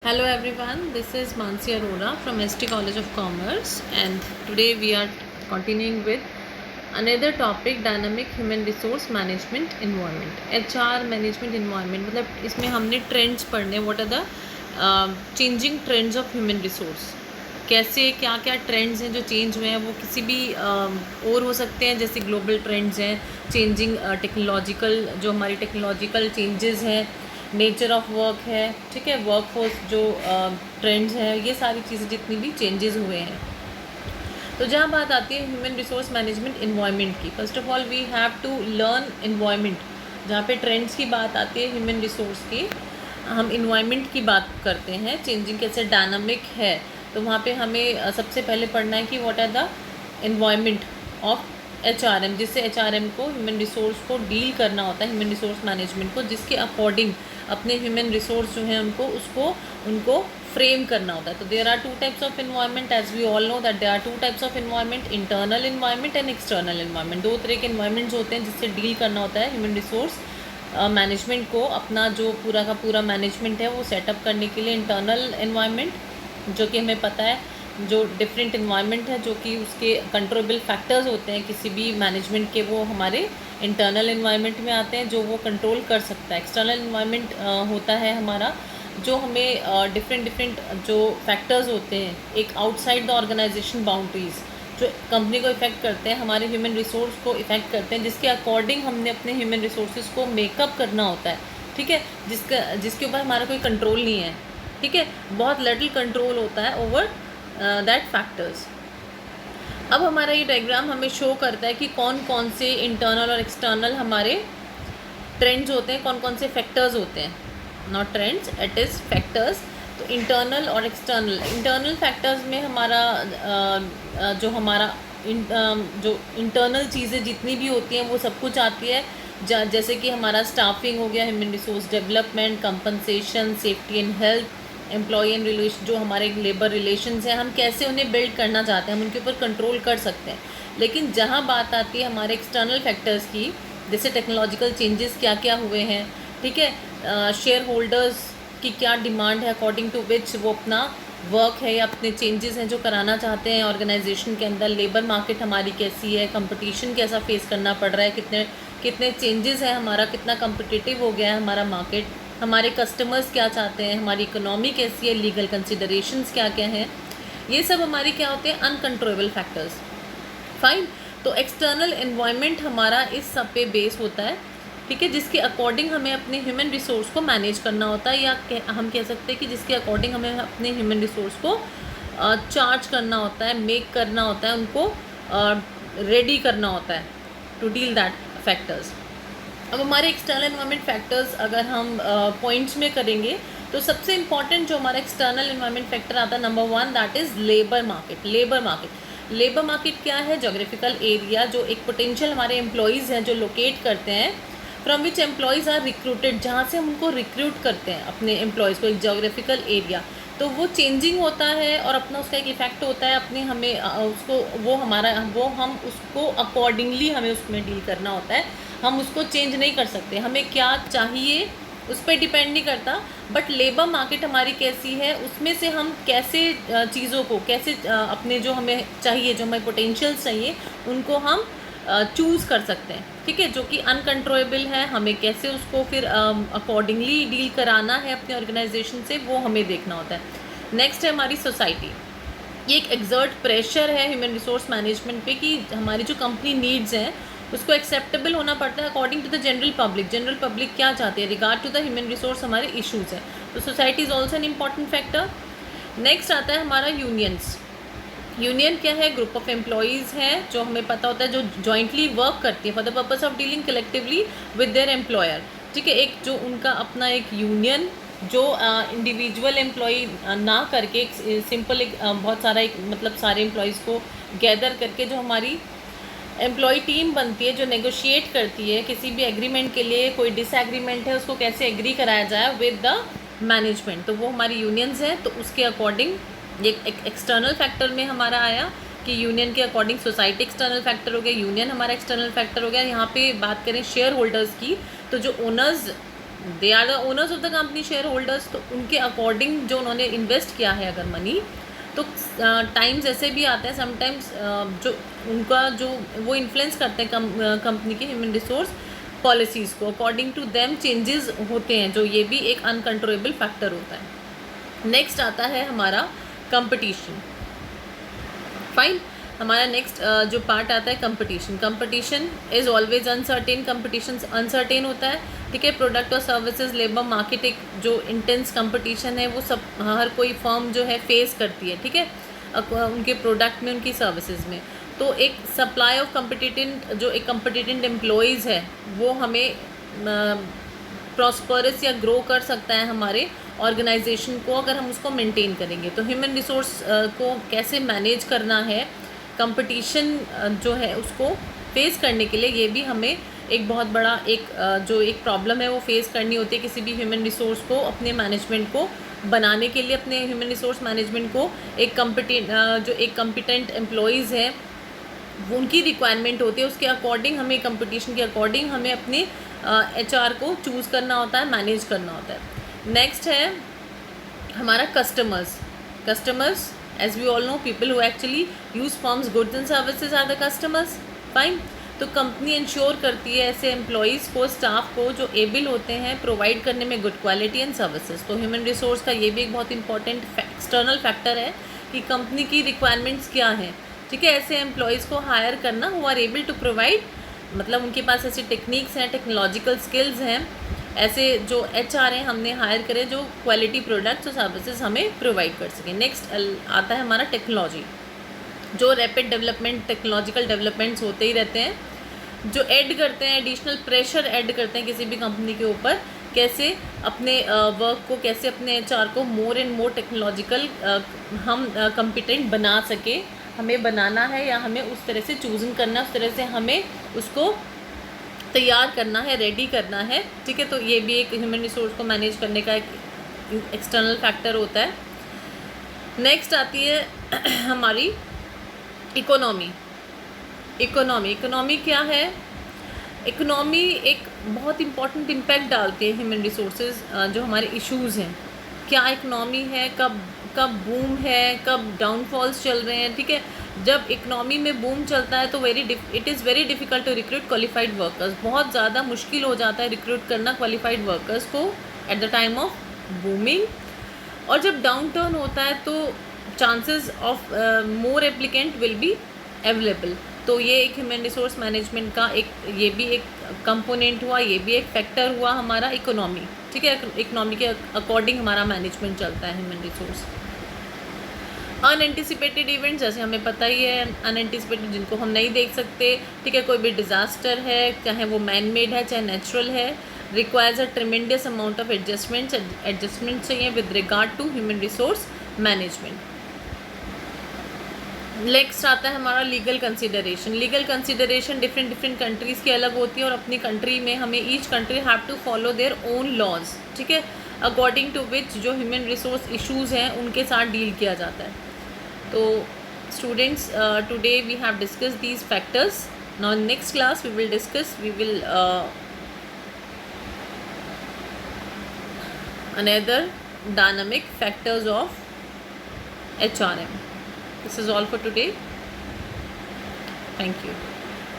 Hello everyone, this is Mansi Arora from ST College of Commerce, and today we are continuing with another topic, dynamic human resource management environment, HR management environment। मतलब इसमें हमने trends पढ़ने, what are the changing trends of human resource, कैसे क्या क्या trends हैं जो change हुए हैं, वो किसी भी और हो सकते हैं, जैसे ग्लोबल ट्रेंड्स हैं, चेंजिंग टेक्नोलॉजिकल, जो हमारी टेक्नोलॉजिकल चेंजेस हैं, नेचर ऑफ वर्क है, ठीक है, वर्कफोर्स जो ट्रेंड्स हैं, ये सारी चीज़ें जितनी भी चेंजेस हुए हैं। तो जहाँ बात आती है ह्यूमन रिसोर्स मैनेजमेंट इन्वायरमेंट की, first of all we have to learn environment. जहाँ पे ट्रेंड्स की बात आती है ह्यूमन रिसोर्स की, हम इन्वायरमेंट की बात करते हैं, चेंजिंग कैसे डायनामिक है, तो वहाँ पे हमें सबसे पहले पढ़ना है कि what are the environment of HRM, जिससे HRM को ह्यूमन रिसोर्स को डील करना होता है, ह्यूमन रिसोर्स मैनेजमेंट को, जिसके अकॉर्डिंग अपने ह्यूमन रिसोर्स जो हैं उनको फ्रेम करना होता है। तो there are two types of environment, as we all know that there are two types of environment, internal environment and external environment. दो तरह के इन्वायरमेंट्स होते हैं जिससे डील करना होता है ह्यूमन रिसोर्स मैनेजमेंट को। अपना जो पूरा का पूरा मैनेजमेंट है वो सेटअप करने के लिए इंटरनल इन्वायरमेंट, जो कि हमें पता है जो डिफरेंट इन्वायरमेंट है, जो कि उसके कंट्रोलेबल फैक्टर्स होते हैं किसी भी मैनेजमेंट के, वो हमारे इंटरनल इन्वायरमेंट में आते हैं, जो वो कंट्रोल कर सकता है। एक्सटर्नल इन्वायरमेंट होता है हमारा, जो हमें डिफरेंट जो फैक्टर्स होते हैं, एक आउटसाइड द ऑर्गेनाइजेशन बाउंड्रीज, जो कंपनी को इफ़ेक्ट करते हैं, हमारे ह्यूमन रिसोर्स को इफ़ेक्ट करते हैं, जिसके अकॉर्डिंग हमने अपने ह्यूमन रिसोर्स को मेकअप करना होता है, ठीक है, जिसके ऊपर हमारा कोई कंट्रोल नहीं है, ठीक है, बहुत लिटिल कंट्रोल होता है ओवर दैट फैक्टर्स। अब हमारा ये डायग्राम हमें शो करता है कि कौन कौन से इंटरनल और एक्सटर्नल हमारे ट्रेंड्स होते हैं, कौन कौन से फैक्टर्स होते हैं, not trends, it is factors. तो इंटरनल और इंटरनल फैक्टर्स में हमारा जो इंटरनल चीज़ें जितनी भी होती हैं वो सब कुछ आती है, जैसे कि हमारा स्टाफिंग हो गया, human resource development, compensation, safety and health, employ and relation, जो हमारे लेबर रिलेशंस हैं, हम कैसे उन्हें बिल्ड करना चाहते हैं, हम उनके ऊपर कंट्रोल कर सकते हैं। लेकिन जहाँ बात आती है हमारे एक्सटर्नल फैक्टर्स की, जैसे टेक्नोलॉजिकल चेंजेस क्या क्या हुए हैं, ठीक है, शेयर होल्डर्स की क्या डिमांड है, अकॉर्डिंग टू विच वो अपना वर्क है या अपने चेंजेस हैं जो कराना चाहते हैं ऑर्गेनाइजेशन के अंदर, लेबर मार्केट हमारी कैसी है, कंपटीशन कैसा फेस करना पड़ रहा है, कितने कितने चेंजेस हैं, हमारा कितना कम्पिटिटिव हो गया है हमारा मार्केट, हमारे कस्टमर्स क्या चाहते हैं, हमारी इकोनॉमी कैसी है, लीगल कंसिडरेशंस क्या क्या हैं, ये सब हमारी क्या होते हैं, अनकंट्रोलेबल फैक्टर्स। फाइन। तो एक्सटर्नल एनवायरनमेंट हमारा इस सब पे बेस होता है, ठीक है, जिसके अकॉर्डिंग हमें अपने ह्यूमन रिसोर्स को मैनेज करना होता है, या हम कह सकते हैं कि जिसके अकॉर्डिंग हमें अपने ह्यूमन रिसोर्स को चार्ज करना होता है, मेक करना होता है, उनको रेडी करना होता है टू डील दैट फैक्टर्स। अब हमारे एक्सटर्नल एनवायरनमेंट फैक्टर्स अगर हम पॉइंट्स में करेंगे, तो सबसे इंपॉर्टेंट जो हमारा एक्सटर्नल एनवायरनमेंट फैक्टर आता है, number 1, that is labour market. Labour market क्या है? जोग्राफिकल एरिया, जो एक पोटेंशियल हमारे एम्प्लॉयज़ हैं जो लोकेट करते हैं, from which employees are recruited, जहाँ से हम उनको रिक्रूट करते हैं अपने एम्प्लॉयज़ को, एक जोग्राफिकल एरिया। तो वो चेंजिंग होता है और अपना उसका एक इफेक्ट होता है अपने, हमें हम उसको अकॉर्डिंगली हमें उसमें डील करना होता है, हम उसको चेंज नहीं कर सकते, हमें क्या चाहिए उस पर डिपेंड नहीं करता, बट लेबर मार्केट हमारी कैसी है, उसमें से हम कैसे चीज़ों को कैसे अपने जो हमें चाहिए, जो हमें पोटेंशियल्स चाहिए, उनको हम चूज़ कर सकते हैं, ठीक है, जो कि अनकंट्रोलेबल है, हमें कैसे उसको फिर अकॉर्डिंगली डील कराना है अपने ऑर्गेनाइजेशन से, वो हमें देखना होता है। नेक्स्ट है हमारी सोसाइटी। ये एक एक्सर्ट प्रेशर है ह्यूमन रिसोर्स मैनेजमेंट पे कि हमारी जो कंपनी नीड्स हैं उसको एक्सेप्टेबल होना पड़ता है according to the general public क्या चाहती है regard to the human resource, हमारे इश्यूज़ हैं। तो society is also an important factor. Next आता है हमारा यूनियंस। यूनियन क्या है? ग्रुप ऑफ एम्प्लॉयज़ है जो हमें पता होता है, जो जॉइंटली वर्क करती है for the purpose of dealing collectively with their employer, ठीक है, एक जो उनका अपना एक यूनियन, जो इंडिविजुअल एम्प्लॉय ना करके एक सिंपल एक बहुत सारा एक मतलब सारे एम्प्लॉयज़ को गैदर करके जो हमारी एम्प्लॉय टीम बनती है, जो नेगोशिएट करती है किसी भी एग्रीमेंट के लिए, कोई डिसएग्रीमेंट है उसको कैसे एग्री कराया जाए विद द मैनेजमेंट, तो वो हमारी यूनियंस हैं। तो उसके अकॉर्डिंग ये एक एक्सटर्नल फैक्टर में हमारा आया कि यूनियन के अकॉर्डिंग सोसाइटी एक्सटर्नल फैक्टर हो गया, यूनियन हमारा एक्सटर्नल फैक्टर हो गया। यहाँ पे बात करें शेयर होल्डर्स की, तो जो owners they are the owners of the company, share holders, तो उनके अकॉर्डिंग जो उन्होंने इन्वेस्ट किया है अगर मनी, तो टाइम्स ऐसे भी आते हैं समटाइम्स जो उनका जो वो इन्फ्लुएंस करते हैं कंपनी के ह्यूमन रिसोर्स पॉलिसीज़ को, अकॉर्डिंग टू देम चेंजेस होते हैं, जो ये भी एक अनकंट्रोलेबल फैक्टर होता है। नेक्स्ट आता है हमारा कंपटीशन। फाइन, हमारा नेक्स्ट जो पार्ट आता है competition. Competition is always uncertain, competition uncertain होता है, ठीक है। प्रोडक्ट और सर्विसेज, लेबर मार्केट, एक जो इंटेंस कंपटीशन है वो सब हर कोई फर्म जो है फेस करती है, ठीक है, उनके प्रोडक्ट में, उनकी सर्विसेज में। तो एक सप्लाई ऑफ कम्पिटिटेंट, जो एक कम्पिटिटेंट एम्प्लॉयज़ है वो हमें प्रॉस्परस या ग्रो कर सकता है हमारे ऑर्गेनाइजेशन को, अगर हम उसको मेंटेन करेंगे। तो ह्यूमन रिसोर्स को कैसे मैनेज करना है, कंपटीशन जो है उसको फेस करने के लिए, ये भी हमें एक बहुत बड़ा जो एक प्रॉब्लम है वो फेस करनी होती है किसी भी ह्यूमन रिसोर्स को अपने मैनेजमेंट को बनाने के लिए। अपने ह्यूमन रिसोर्स मैनेजमेंट को एक जो एक कम्पिटेंट एम्प्लॉयज़ हैं उनकी रिक्वायरमेंट होती है, उसके अकॉर्डिंग हमें, कंपटीशन के अकॉर्डिंग हमें अपने HR को चूज़ करना होता है, मैनेज करना होता है। नेक्स्ट है हमारा customers. Customers, as we all know, people who actually use firms goods and services are the customers. Fine, तो कंपनी इंश्योर करती है ऐसे एम्प्लॉयज़ को, स्टाफ को जो एबल होते हैं प्रोवाइड करने में गुड क्वालिटी एंड सर्विसेज। तो ह्यूमन रिसोर्स का ये भी एक बहुत इंपॉर्टेंट एक्सटर्नल फैक्टर है कि कंपनी की रिक्वायरमेंट्स क्या हैं, ठीक है। ऐसे एम्प्लॉयज़ को हायर करना who are able to provide, मतलब उनके पास ऐसी टेक्निक्स हैं, टेक्नोलॉजिकल स्किल्स हैं, ऐसे जो HR हैं हमने हायर करे जो क्वालिटी प्रोडक्ट्स और सर्विसेज हमें प्रोवाइड कर सकें। नेक्स्ट आता है हमारा टेक्नोलॉजी, जो रैपिड डेवलपमेंट, टेक्नोलॉजिकल डेवलपमेंट्स होते ही रहते हैं, जो ऐड करते हैं, एडिशनल प्रेशर ऐड करते हैं किसी भी कंपनी के ऊपर, कैसे अपने वर्क को, कैसे अपने HR को मोर एंड मोर टेक्नोलॉजिकल हम कम्पिटेंट बना सके, हमें बनाना है या हमें उस तरह से चूज़िंग करना है, उस तरह से हमें उसको तैयार करना है, रेडी करना है, ठीक है। तो ये भी एक ह्यूमन रिसोर्स को मैनेज करने का एक एक्सटर्नल फैक्टर होता है। नेक्स्ट आती है हमारी इकोनॉमी। इकोनॉमी क्या है? इकोनॉमी एक बहुत इम्पॉर्टेंट इम्पैक्ट डालती है ह्यूमन रिसोर्सेज, जो हमारे इश्यूज़ हैं, क्या इकोनॉमी है, कब बूम है, कब डाउनफॉल्स चल रहे हैं, ठीक है। जब इकोनॉमी में बूम चलता है तो it is very difficult to recruit qualified workers. बहुत ज़्यादा मुश्किल हो जाता है रिक्रूट करना क्वालिफाइड वर्कर्स को at the time of booming. और जब डाउन टर्न होता है तो chances of more applicant will be available. तो ये एक ह्यूमन रिसोर्स मैनेजमेंट का ये भी एक कंपोनेंट हुआ, ये भी एक फैक्टर हुआ हमारा इकोनॉमी, ठीक है। इकोनॉमी के अकॉर्डिंग हमारा मैनेजमेंट चलता है ह्यूमन रिसोर्स। अनएंटिसिपेटेड इवेंट्स, जैसे हमें पता ही है, अनएंटिसिपेटेड जिनको हम नहीं देख सकते, ठीक है। कोई भी डिज़ास्टर है, चाहे वो मैन मेड है चाहे नेचुरल है, requires a tremendous amount of adjustment चाहिए with regard to human resource management. Next आता है हमारा legal consideration. Legal consideration different countries की अलग होती है, और अपनी कंट्री में हमें each country have to follow their own laws, ठीक है, अकॉर्डिंग टू विच जो ह्यूमन रिसोर्स इश्यूज़ हैं उनके साथ डील किया जाता है। तो students, today we have discuss these factors. Now in next class we will another dynamic factors of HRM. This is all for today. Thank you.